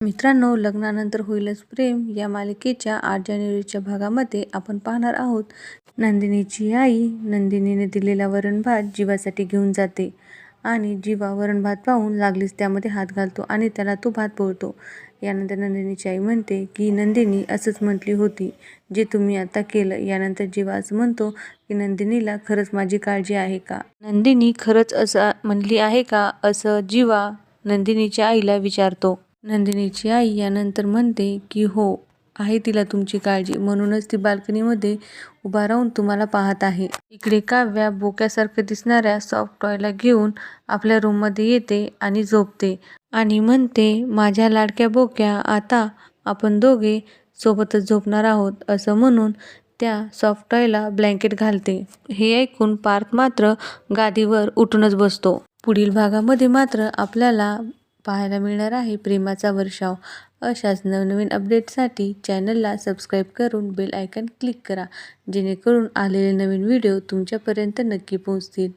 मित्रांनो, लग्नानंतर होईलच प्रेम या मालिकेच्या 8 जानेवारीच्या भागामध्ये आपण पाहणार आहोत. नंदिनीची आई नंदिनीने दिलेला वरण-भात जीवासाठी घेऊन जाते आणि जीवा वरण-भात पाहून लागलीच त्यामध्ये हात घालतो आणि त्याला तो भात पोळतो. यानंतर नंदिनीची आई म्हणते की नंदिनी असंच म्हटली होती जे तुम्ही आता केलं. यानंतर जीवा असं म्हणतो की नंदिनीला खरंच माझी काळजी आहे का? नंदिनी खरंच असं म्हणली आहे का? असं जीवा नंदिनीच्या आईला विचारतो. नंदिनीची आई यानंतर म्हणते की हो, आहे तिला तुमची काळजी, म्हणूनच ती बाल्कनीमध्ये उभा राहून तुम्हाला पाहत आहे. इकडे काव्या बोक्यासारखं दिसणाऱ्या सॉफ्ट टॉयला घेऊन आपल्या रूममध्ये येते आणि झोपते आणि म्हणते, माझ्या लाडक्या बोक्या, आता आपण दोघे सोबतच झोपणार आहोत. असं म्हणून त्या सॉफ्ट टॉयला ब्लँकेट घालते. हे ऐकून पार्थ मात्र गादीवर उठूनच बसतो. पुढील भागामध्ये मात्र आपल्याला पाहायला मिळणार आहे प्रेमाचा वर्षाव. अशाच नवनवीन अपडेटसाठी चॅनलला सबस्क्राईब करून बेल आयकॉन क्लिक करा, जेणेकरून आलेले नवीन व्हिडिओ तुमच्यापर्यंत नक्की पोहोचतील.